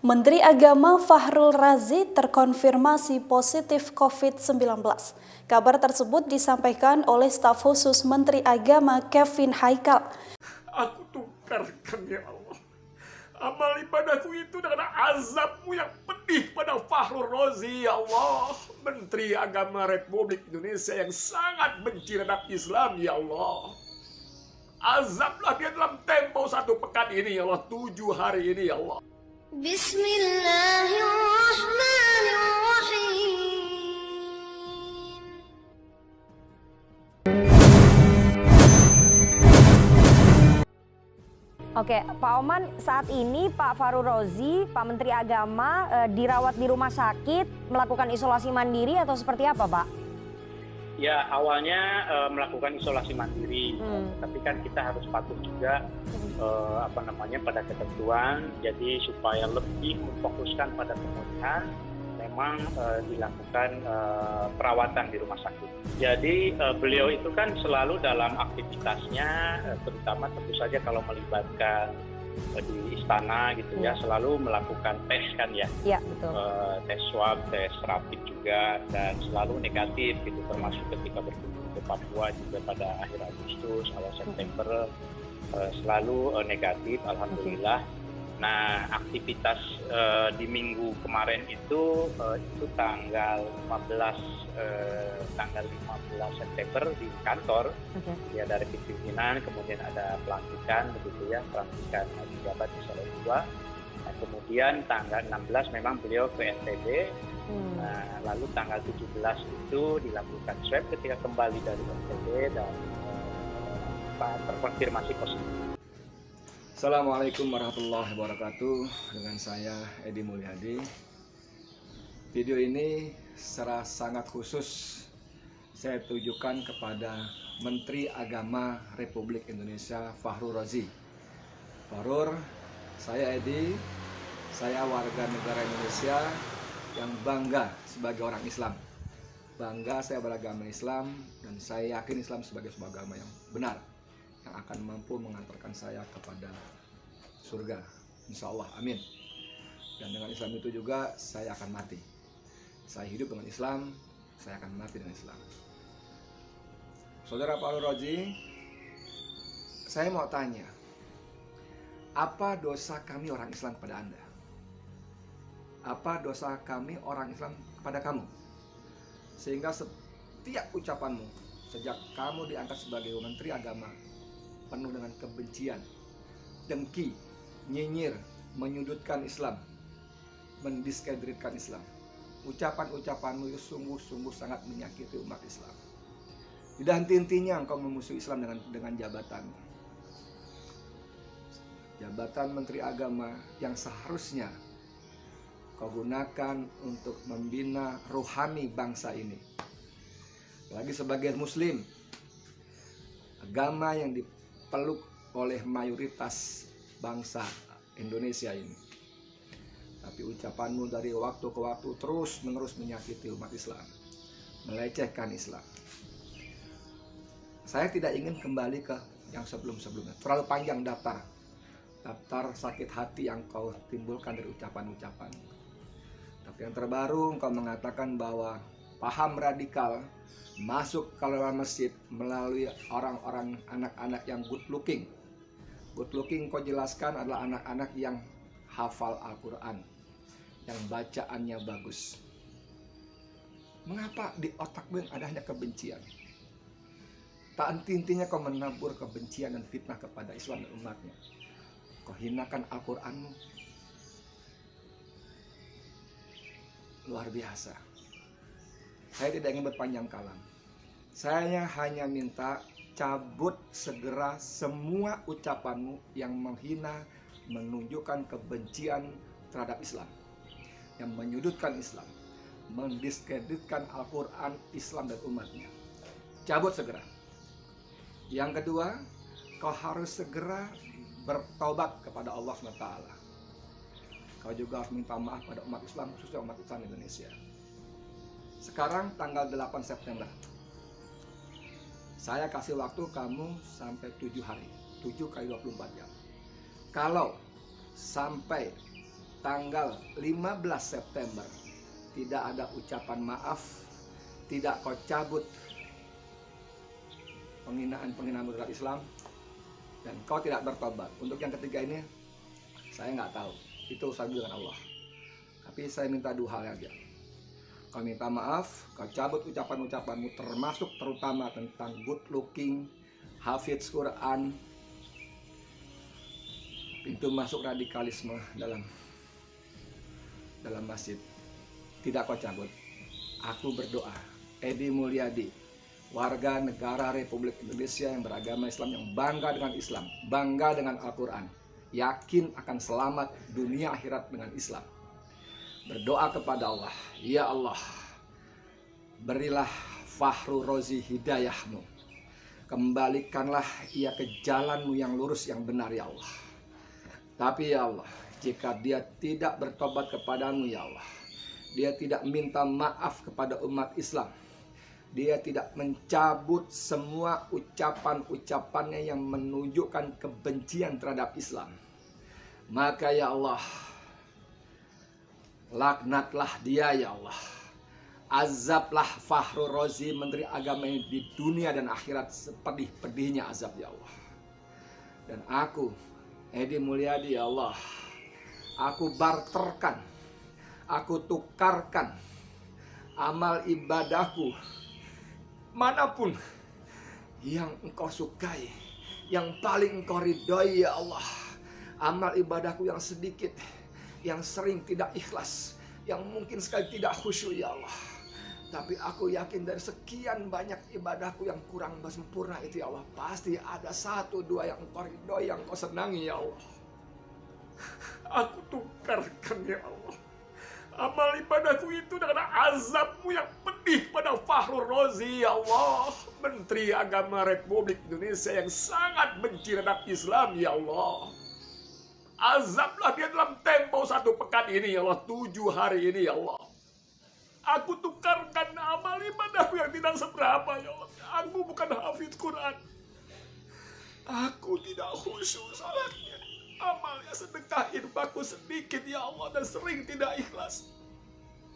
Menteri Agama Fahrul Razi terkonfirmasi positif COVID-19. Kabar tersebut disampaikan oleh staf khusus Menteri Agama Kevin Haikal. Aku tukarkan ya Allah amal ibadahku itu dengan azabmu yang pedih pada Fahrul Razi ya Allah, Menteri Agama Republik Indonesia yang sangat benci terhadap Islam ya Allah. Azablah dia dalam tempo 1 pekan ini ya Allah, 7 hari ini ya Allah. Bismillahirrahmanirrahim. Oke, Pak Oman, saat ini Pak Fahrul Razi, Pak Menteri Agama dirawat di rumah sakit, melakukan isolasi mandiri atau seperti apa, Pak? Ya, awalnya melakukan isolasi mandiri, tapi kan kita harus patuh juga pada ketentuan. Jadi supaya lebih memfokuskan pada pemulihan, memang dilakukan perawatan di rumah sakit. Jadi beliau itu kan selalu dalam aktivitasnya, terutama tentu saja kalau melibatkan di istana gitu ya, selalu melakukan tes kan ya. Iya, betul. Tes swab, tes rapid juga, dan selalu negatif gitu, termasuk ketika berkunjung ke Papua juga pada akhir Agustus, awal September selalu negatif, alhamdulillah. Nah, aktivitas di minggu kemarin itu tanggal 15 September di kantor, ya dari pimpinan, kemudian ada pelantikan begitu ya, pelantikan pejabat di Salon 2. Nah, kemudian tanggal 16 memang beliau ke NTB. Nah, lalu tanggal 17 itu dilakukan swab ketika kembali dari NTB dan terkonfirmasi positif. Assalamualaikum warahmatullahi wabarakatuh. Dengan saya Edi Mulyadi. Video ini secara sangat khusus saya tujukan kepada Menteri Agama Republik Indonesia Fahrul Razi. Fahrul, saya Edi, saya warga negara Indonesia yang bangga sebagai orang Islam. Bangga saya beragama Islam, dan saya yakin Islam sebagai sebuah agama yang benar, yang akan mampu mengantarkan saya kepada surga, insya Allah, amin. Dan dengan Islam itu juga saya akan mati. Saya hidup dengan Islam, saya akan mati dengan Islam. Saudara Fahrul Razi, saya mau tanya, apa dosa kami orang Islam kepada Anda? Apa dosa kami orang Islam kepada kamu? Sehingga setiap ucapanmu sejak kamu diangkat sebagai Menteri Agama penuh dengan kebencian, dengki, nyinyir, menyudutkan Islam, mendiskreditkan Islam. Ucapan-ucapanmu itu sungguh-sungguh sangat menyakiti umat Islam. Tidak henti-hentinya engkau memusuhi Islam dengan jabatan Menteri Agama yang seharusnya kau gunakan untuk membina rohani bangsa ini. Lagi sebagai Muslim, agama yang dipeluk oleh mayoritas bangsa Indonesia ini. Tapi ucapanmu dari waktu ke waktu terus-menerus menyakiti umat Islam, melecehkan Islam. Saya tidak ingin kembali ke yang sebelum-sebelumnya. Terlalu panjang daftar sakit hati yang kau timbulkan dari ucapan-ucapan. Tapi yang terbaru engkau mengatakan bahwa paham radikal masuk ke dalam masjid melalui orang-orang anak-anak yang good looking. Good looking kau jelaskan adalah anak-anak yang hafal Al-Quran, yang bacaannya bagus. Mengapa di otakmu ada hanya kebencian? Tak henti-hentinya kau menabur kebencian dan fitnah kepada Islam dan umatnya. Kau hinakan Al-Quranmu. Luar biasa. Saya tidak ingin berpanjang kalam. Saya hanya minta cabut segera semua ucapanmu yang menghina, menunjukkan kebencian terhadap Islam, yang menyudutkan Islam, mendiskreditkan Al-Quran, Islam dan umatnya. Cabut segera. Yang kedua, kau harus segera bertaubat kepada Allah SWT. Kau juga harus minta maaf pada umat Islam, khususnya umat Islam Indonesia. Sekarang tanggal 8 September. Saya kasih waktu kamu sampai 7 hari, 7 kali 24 jam. Kalau sampai tanggal 15 September tidak ada ucapan maaf, tidak kau cabut penghinaan terhadap Islam, dan kau tidak bertobat. Untuk yang ketiga ini saya nggak tahu, itu urusan dengan Allah. Tapi saya minta dua hal aja. Kau minta maaf, kau cabut ucapan-ucapanmu, termasuk terutama tentang good looking, hafidz Quran, pintu masuk radikalisme dalam masjid. Tidak kau cabut. Aku berdoa, Edi Mulyadi, warga negara Republik Indonesia yang beragama Islam, yang bangga dengan Islam, bangga dengan Al-Quran, yakin akan selamat dunia akhirat dengan Islam, berdoa kepada Allah, ya Allah, berilah Fahrul Razi hidayahmu, kembalikanlah ia ke jalanmu yang lurus, yang benar ya Allah. Tapi ya Allah, jika dia tidak bertobat kepadamu ya Allah, dia tidak minta maaf kepada umat Islam, dia tidak mencabut semua ucapan-ucapannya yang menunjukkan kebencian terhadap Islam, maka ya Allah, laknatlah dia ya Allah. Azablah Fahrul Razi, Menteri Agama ini di dunia dan akhirat sepedih-pedihnya azab ya Allah. Dan aku, Edi Mulyadi ya Allah, aku barterkan, aku tukarkan amal ibadahku manapun yang engkau sukai, yang paling engkau ridhoi ya Allah. Amal ibadahku yang sedikit, yang sering tidak ikhlas, yang mungkin sekali tidak khusyuk ya Allah. Tapi aku yakin dari sekian banyak ibadahku yang kurang sempurna itu ya Allah, pasti ada satu dua yang engkau ridhoi, yang engkau senangi ya Allah. Aku tukarkan ya Allah amal ibadahku itu dengan azabmu yang pedih pada Fahrul Razi ya Allah, Menteri Agama Republik Indonesia yang sangat benci terhadap Islam ya Allah. Azablah dia dalam tempo 1 pekan ini ya Allah, 7 hari ini ya Allah. Aku tukarkan amal ibadahku yang tidak seberapa ya Allah. Aku bukan hafidz Quran, aku tidak khusyuk salatnya, amalnya sedekah infakku sedikit ya Allah, dan sering tidak ikhlas.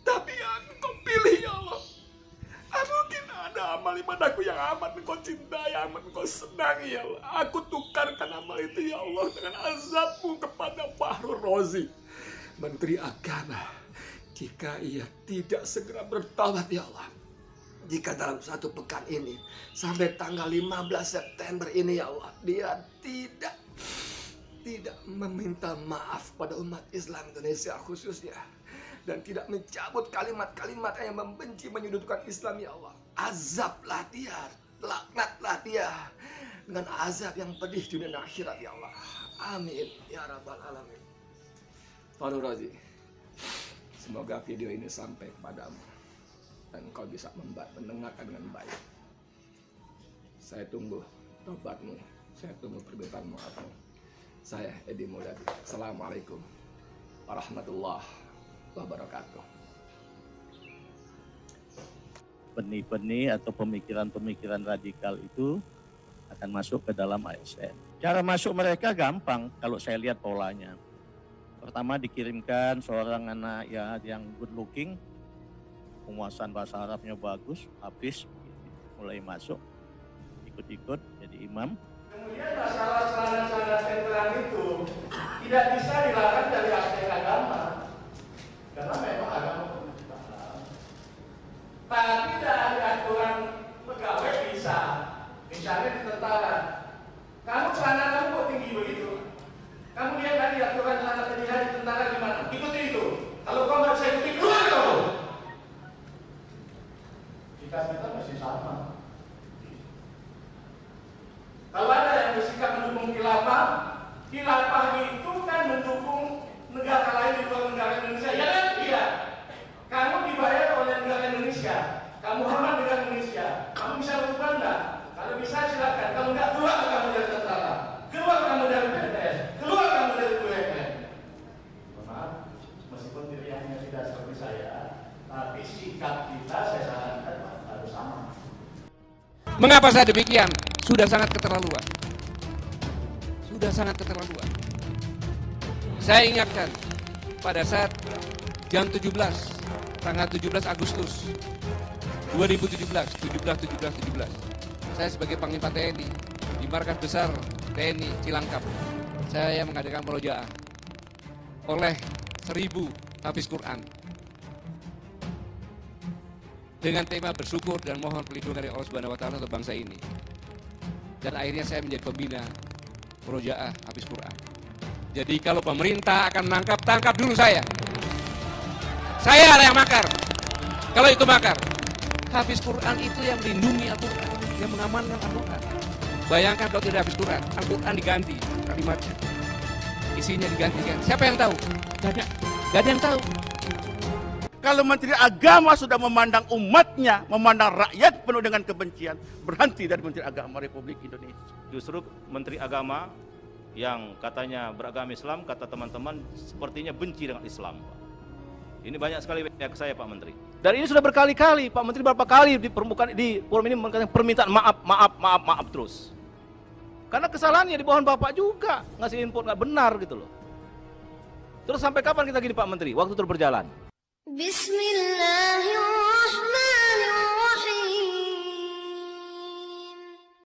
Tapi engkau pilih ya Allah. Mungkin ada amal ibadahku yang amat engkau cintai, amat engkau senangi ya Allah. Aku tukarkan amal itu ya Allah dengan azabmu kepada Fahrul Razi, Menteri Agama, jika ia tidak segera bertobat ya Allah. Jika dalam 1 pekan ini sampai tanggal 15 September ini ya Allah, dia tidak meminta maaf pada umat Islam Indonesia khususnya, dan tidak mencabut kalimat-kalimat yang membenci, menyudutkan Islam ya Allah, azablah dia, laknatlah dia dengan azab yang pedih dunia dan akhirat ya Allah. Amin ya rabbal alamin. Fahrul Razi, semoga video ini sampai kepadamu dan kau bisa mendengarkan dengan baik. Saya tunggu tobatmu, saya tunggu permintaan maafmu. Saya Edi Mulyadi. Assalamualaikum warahmatullahi wabarakatuh. Benih-benih atau pemikiran-pemikiran radikal itu akan masuk ke dalam ASN. Cara masuk mereka gampang kalau saya lihat polanya. Pertama dikirimkan seorang anak ya yang good looking, penguasaan bahasa Arabnya bagus, habis mulai masuk, ikut-ikut jadi imam. Kemudian masalah celana-celana sentral itu tidak bisa dilarang dari aspek agama, karena memang agama pemerintah. Tapi dari aturan pegawai bisa, misalnya di tentara, kamu celana kamu kok tinggi begitu? Kamu lihat tadi aturan celana penjara di tentara gimana? Ikuti itu. Kalau kau nggak bisa ikuti, keluar kau. Kita masih sama. Kalau ada yang bersikap mendukung khilafah, khilafah itu kan mendukung negara lain di luar negara Indonesia, ya kan? Iya. Kamu dibayar oleh negara Indonesia, kamu hormat negara Indonesia, kamu bisa berubah enggak? Kalau bisa silakan, kalau enggak keluar kamu dari tentara, keluar kamu dari PNS, keluar kamu dari BUMN. Maaf, meskipun pilihannya tidak seperti saya, tapi sikap kita saya sarankan harus sama. Mengapa saya demikian? Sudah sangat keterlaluan. Sudah sangat keterlaluan. Saya ingatkan, pada saat jam 17, tanggal 17 Agustus 2017, 17. Saya sebagai Panglima TNI di Markas Besar TNI Cilangkap, saya mengadakan murojaah oleh 1000 hafiz Quran dengan tema bersyukur dan mohon perlindungan dari Allah Subhanahu wa taala untuk bangsa ini. Dan akhirnya saya menjadi pembina murojaah hafiz Quran. Jadi kalau pemerintah akan menangkap, tangkap dulu saya. Saya yang makar. Kalau itu makar. Hafiz Quran itu yang melindungi Al-Quran, yang mengamankan Al-Quran. Bayangkan kalau tidak hafiz Quran, Al-Quran diganti kalimatnya. Isinya digantikan. Siapa yang tahu? Gak ada yang tahu. Kalau Menteri Agama sudah memandang umatnya, memandang rakyat penuh dengan kebencian, berhenti dari Menteri Agama Republik Indonesia. Justru Menteri Agama yang katanya beragama Islam, kata teman-teman sepertinya benci dengan Islam, Pak. Ini banyak sekali pihak saya, Pak Menteri. Dan ini sudah berkali-kali, Pak Menteri berapa kali di permukaan di forum ini mengatakan permintaan maaf terus. Karena kesalahannya di bawahan Bapak juga, ngasih input nggak benar gitu loh. Terus sampai kapan kita gini Pak Menteri? Waktu terus berjalan. Bismillah.